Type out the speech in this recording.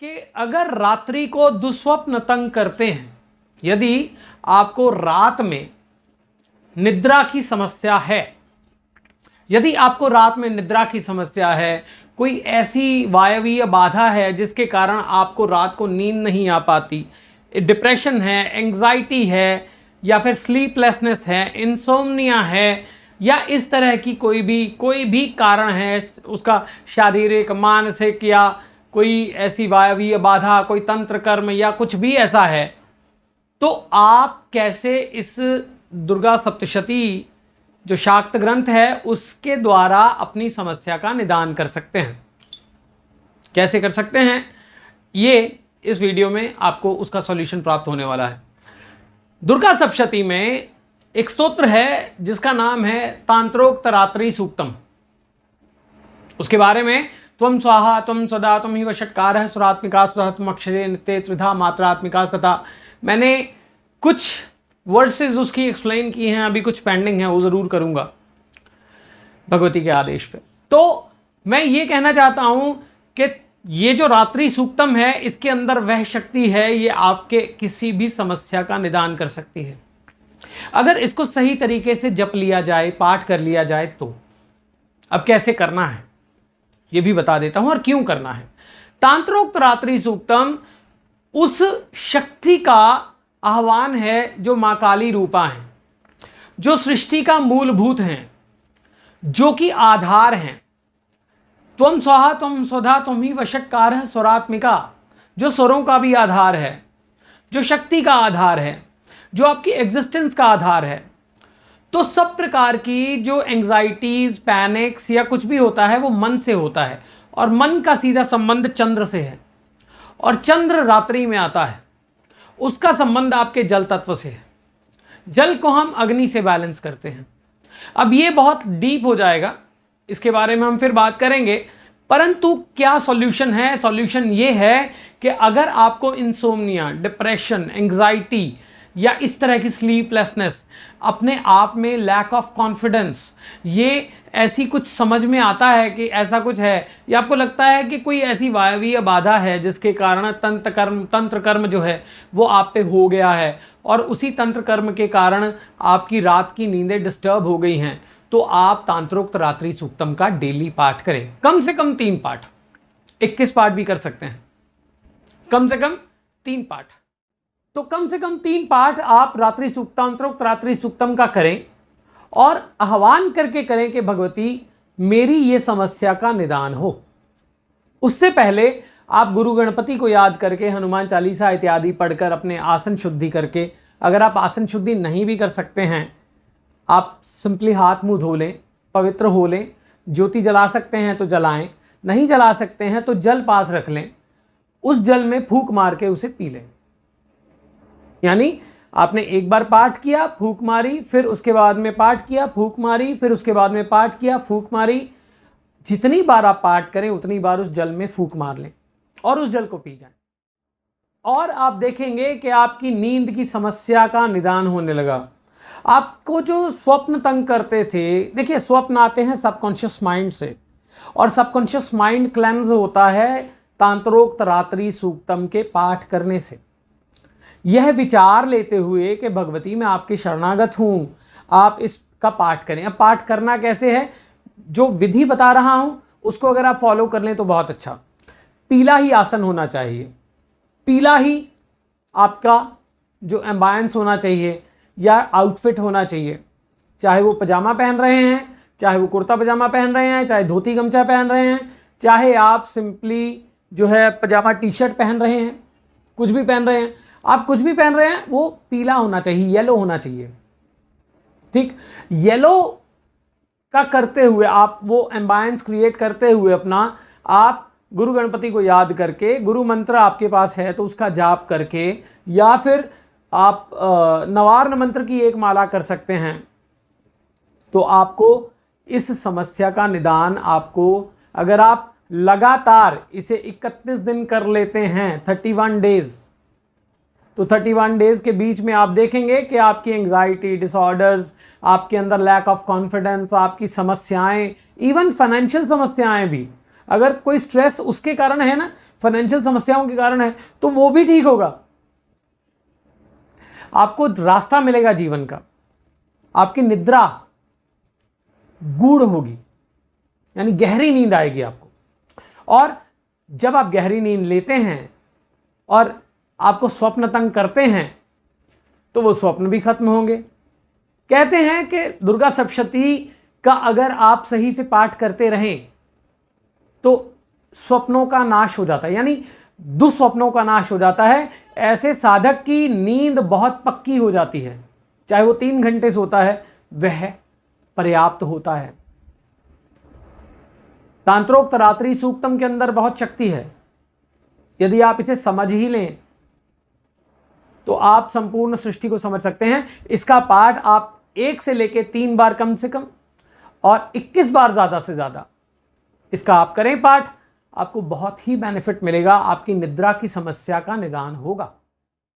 कि अगर रात्रि को दुस्वप्न तंग करते हैं, यदि आपको रात में निद्रा की समस्या है, यदि आपको रात में निद्रा की समस्या है, कोई ऐसी वायवीय बाधा है जिसके कारण आपको रात को नींद नहीं आ पाती, डिप्रेशन है, एंग्जाइटी है, या फिर स्लीपलेसनेस है, इंसोम्निया है, या इस तरह की कोई भी कारण है, उसका शारीरिक, मानसिक या कोई ऐसी वायवीय बाधा, कोई तंत्र कर्म या कुछ भी ऐसा है, तो आप कैसे इस दुर्गा सप्तशती जो शाक्त ग्रंथ है उसके द्वारा अपनी समस्या का निदान कर सकते हैं। कैसे कर सकते हैं, ये इस वीडियो में आपको उसका सॉल्यूशन प्राप्त होने वाला है। दुर्गा सप्तशती में एक स्तोत्र है जिसका नाम है तांत्रोक्त रात्रि सूक्तम। उसके बारे में त्वं स्वाहा त्वं सदा त्वं ही षट्कारः सुरात्मिका स्वतः त्वं अक्षरे नित्ये त्रिधा मात्रात्मिका तथा, मैंने कुछ वर्सेस उसकी एक्सप्लेन की हैं, अभी कुछ पेंडिंग है, वो ज़रूर करूँगा भगवती के आदेश पे। तो मैं ये कहना चाहता हूँ कि ये जो रात्रि सूक्तम है इसके अंदर वह शक्ति है, ये आपके किसी भी समस्या का निदान कर सकती है अगर इसको सही तरीके से जप लिया जाए, पाठ कर लिया जाए तो। अब कैसे करना है ये भी बता देता हूं और क्यों करना है। तांत्रोक्त रात्रि सूक्तम उस शक्ति का आह्वान है जो मां काली रूपा है, जो सृष्टि का मूलभूत हैं, जो कि आधार हैं। त्वं स्वाहा त्वं स्वधा त्वं ही वषट्कारः स्वरात्मिका, जो स्वरों का भी आधार है, जो शक्ति का आधार है, जो आपकी एग्जिस्टेंस का आधार है। तो सब प्रकार की जो एंग्जाइटीज, पैनिक्स या कुछ भी होता है वो मन से होता है, और मन का सीधा संबंध चंद्र से है, और चंद्र रात्रि में आता है, उसका संबंध आपके जल तत्व से है। जल को हम अग्नि से बैलेंस करते हैं। अब ये बहुत डीप हो जाएगा, इसके बारे में हम फिर बात करेंगे, परंतु क्या सॉल्यूशन है? सॉल्यूशन ये है कि अगर आपको इंसोम्निया, डिप्रेशन, एंग्जाइटी या इस तरह की स्लीपलेसनेस, अपने आप में लैक ऑफ कॉन्फिडेंस, ये ऐसी कुछ समझ में आता है कि ऐसा कुछ है, या आपको लगता है कि कोई ऐसी वायवीय बाधा है जिसके कारण तंत्र कर्म जो है वो आप पे हो गया है, और उसी तंत्र कर्म के कारण आपकी रात की नींदें डिस्टर्ब हो गई हैं, तो आप तांत्रोक्त रात्रि सूक्तम का डेली पाठ करें। कम से कम 3 पाठ, 21 पाठ भी कर सकते हैं, कम से कम 3 पाठ। तो कम से कम 3 पाठ आप रात्रि तांत्रोक्त रात्रि सूक्तम का करें, और आह्वान करके करें कि भगवती मेरी ये समस्या का निदान हो। उससे पहले आप गुरु गणपति को याद करके, हनुमान चालीसा इत्यादि पढ़कर, अपने आसन शुद्धि करके, अगर आप आसन शुद्धि नहीं भी कर सकते हैं, आप सिंपली हाथ मुंह धो लें, पवित्र हो लें, ज्योति जला सकते हैं तो जलाएं, नहीं जला सकते हैं तो जल पास रख लें, उस जल में फूंक मार के उसे पी लें। यानी आपने एक बार पाठ किया, फूंक मारी, फिर उसके बाद में पाठ किया, फूंक मारी, फिर उसके बाद में पाठ किया, फूंक मारी। जितनी बार आप पाठ करें उतनी बार उस जल में फूंक मार लें और उस जल को पी जाएं, और आप देखेंगे कि आपकी नींद की समस्या का निदान होने लगा। आपको जो स्वप्न तंग करते थे, देखिए स्वप्न आते हैं सबकॉन्शियस माइंड से, और सबकॉन्शियस माइंड क्लेंज होता है तांत्रोक्त रात्रि सूक्तम के पाठ करने से। यह विचार लेते हुए कि भगवती मैं आपके शरणागत हूं, आप इसका पाठ करें। अब पाठ करना कैसे है, जो विधि बता रहा हूं उसको अगर आप फॉलो कर लें तो बहुत अच्छा। पीला ही आसन होना चाहिए, पीला ही आपका जो एम्बायंस होना चाहिए या आउटफिट होना चाहिए, चाहे वो पजामा पहन रहे हैं, चाहे वो कुर्ता पजामा पहन रहे हैं, चाहे धोती गमछा पहन रहे हैं, चाहे आप सिंपली जो है पजामा टी शर्ट पहन रहे हैं, कुछ भी पहन रहे हैं, आप कुछ भी पहन रहे हैं, वो पीला होना चाहिए, येलो होना चाहिए। ठीक, येलो का करते हुए आप वो एम्बायंस क्रिएट करते हुए अपना, आप गुरु गणपति को याद करके, गुरु मंत्र आपके पास है तो उसका जाप करके, या फिर आप नवार्न मंत्र की एक माला कर सकते हैं, तो आपको इस समस्या का निदान, आपको अगर आप लगातार इसे 31 दिन कर लेते हैं, 31 डेज, तो 31 डेज के बीच में आप देखेंगे कि आपकी एंग्जाइटी डिसऑर्डर्स, आपके अंदर लैक ऑफ कॉन्फिडेंस, आपकी समस्याएं, इवन फाइनेंशियल समस्याएं भी, अगर कोई स्ट्रेस उसके कारण है ना, फाइनेंशियल समस्याओं के कारण है, तो वो भी ठीक होगा। आपको रास्ता मिलेगा जीवन का, आपकी निद्रा गूढ़ होगी, यानी गहरी नींद आएगी आपको। और जब आप गहरी नींद लेते हैं और आपको स्वप्न तंग करते हैं, तो वो स्वप्न भी खत्म होंगे। कहते हैं कि दुर्गा सप्तशती का अगर आप सही से पाठ करते रहें तो स्वप्नों का नाश हो जाता है, यानी दुस्वप्नों का नाश हो जाता है। ऐसे साधक की नींद बहुत पक्की हो जाती है, चाहे वो 3 घंटे सोता है, वह पर्याप्त होता है। तांत्रोक्त रात्रि सूक्तम के अंदर बहुत शक्ति है। यदि आप इसे समझ ही लें तो आप संपूर्ण सृष्टि को समझ सकते हैं। इसका पाठ आप 1 से लेकर 3 बार कम से कम और 21 बार ज़्यादा से ज़्यादा इसका आप करें पाठ, आपको बहुत ही बेनिफिट मिलेगा, आपकी निद्रा की समस्या का निदान होगा।